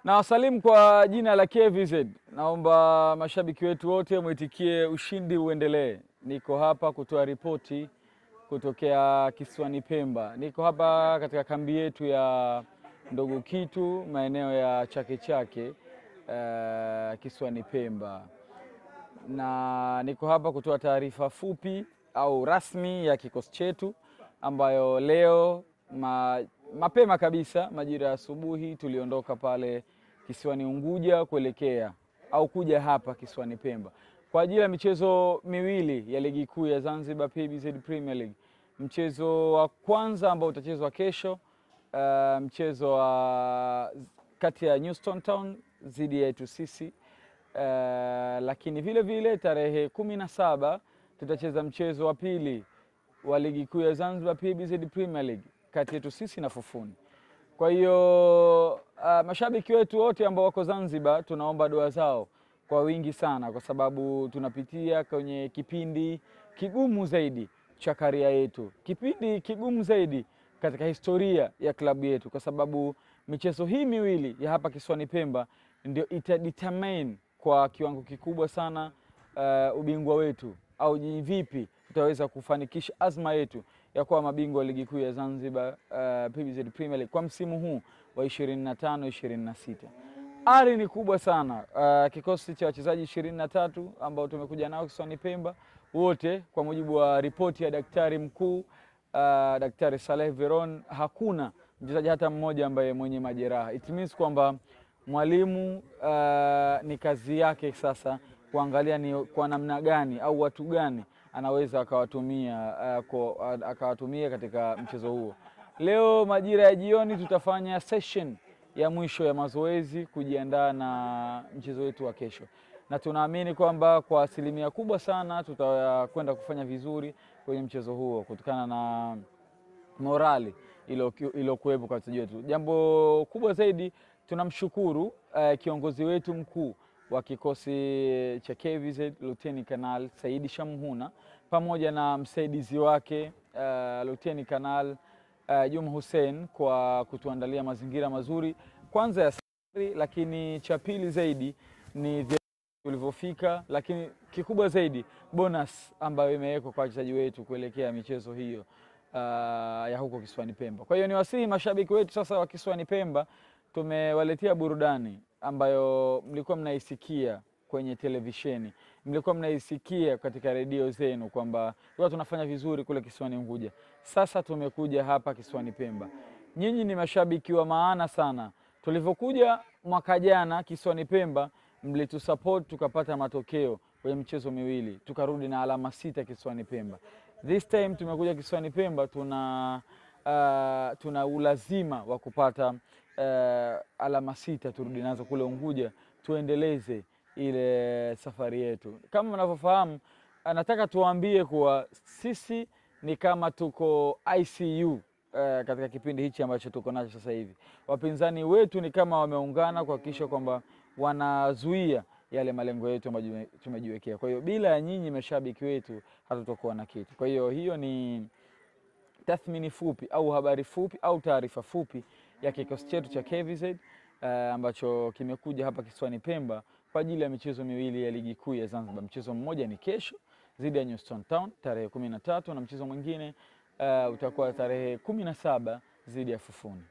Na wasalimu kwa jina la KVZ. Naomba mashabiki wetu wote mwitikie ushindi uendelee. Niko hapa kutoa ripoti kutokea kisiwani Pemba. Niko hapa katika kambi yetu ya Ndogo Kitu, maeneo ya Chake Chake kisiwani Pemba. Na niko hapa kutoa taarifa fupi au rasmi ya kikosi chetu ambayo leo mapema kabisa majira ya asubuhi tuliondoka pale kisiwani Unguja kuelekea au kuja hapa kisiwani Pemba kwa ajili ya michezo miwili ya ligi kuu ya Zanzibar PBZ Premier League. Mchezo wa kwanza ambao utachezwa kesho, mchezo wa kati ya New Stone Town dhidi yetu sisi, lakini vile vile tarehe 17 tutacheza mchezo wa pili wa ligi kuu ya Zanzibar PBZ Premier League kati yetu sisi na Fufuni. Kwa hiyo mashabiki wetu wote ambao wako Zanzibar tunaomba dua zao kwa wingi sana, kwa sababu tunapitia kwenye kipindi kigumu zaidi cha karia yetu, kipindi kigumu zaidi katika historia ya klabu yetu, kwa sababu michezo hii miwili ya hapa kisiwani Pemba ndio itadetermine kwa kiwango kikubwa sana ubingwa wetu au ni vipi tutaweza kufanikisha azma yetu ya kuwa mabingwa ligi kuu ya Zanzibar PBZ Premier League kwa msimu huu wa 25-26. Ari ni kubwa sana. Kikosi cha wachezaji 23 ambao tumekuja nao kisiwani Pemba, wote kwa mujibu wa ripoti ya daktari mkuu Daktari Saleh Veron, hakuna mchezaji hata mmoja ambaye mwenye majeraha. It means kwamba mwalimu ni kazi yake sasa kuangalia ni kwa namna gani au watu gani anaweza akawatumia katika mchezo huo. Leo majira ya jioni tutafanya session ya mwisho ya mazoezi kujiandaa na mchezo wetu wa kesho, na tunaamini kwamba kwa asilimia kubwa sana tutakwenda kufanya vizuri kwenye mchezo huo kutokana na morali iliyokuwepo kwa wachezaji wetu. Jambo kubwa zaidi, tunamshukuru kiongozi wetu mkuu wa kikosi cha KVZ Luteni Kanal Saidi Shamhuna pamoja na msaidizi wake Luteni Kanal Juma Hussein kwa kutuandalia mazingira mazuri kwanza ya safari, lakini cha pili zaidi ni tulivyofika, lakini kikubwa zaidi bonus ambayo imewekwa kwa wachezaji wetu kuelekea michezo hiyo ya huko kisiwani Pemba. Kwa hiyo niwasihi mashabiki wetu sasa wa kisiwani Pemba, tumewaletea burudani ambayo mlikuwa mnaisikia kwenye televisheni, mlikuwa mnaisikia katika redio zenu kwamba tunafanya vizuri kule kisiwani Unguja. Sasa tumekuja hapa kisiwani Pemba. Nyinyi ni mashabiki wa maana sana. Tulivyokuja mwaka jana kisiwani Pemba, mlitusupport tukapata matokeo kwenye michezo miwili, tukarudi na alama 6 kisiwani Pemba. This time tumekuja kisiwani Pemba, tuna ulazima wa kupata alama 6 turudi nazo kule Unguja, tuendeleze ile safari yetu. Kama mnavyofahamu, nataka tuwaambie kuwa sisi ni kama tuko ICU katika kipindi hichi ambacho tuko nacho sasa hivi. Wapinzani wetu ni kama wameungana kuhakikisha kwamba wanazuia yale malengo yetu ambayo tumejiwekea. Kwa hiyo bila ya nyinyi mashabiki wetu hatutakuwa na kitu. Kwa hiyo ni tathmini fupi au habari fupi au taarifa fupi ya kikosi chetu cha KVZ ambacho kimekuja hapa kisiwani Pemba kwa ajili ya michezo miwili ya ligi kuu ya Zanzibar. Mchezo mmoja ni kesho dhidi ya New Stone Town tarehe 13 na mchezo mwingine utakuwa tarehe 17 dhidi ya Fufuni.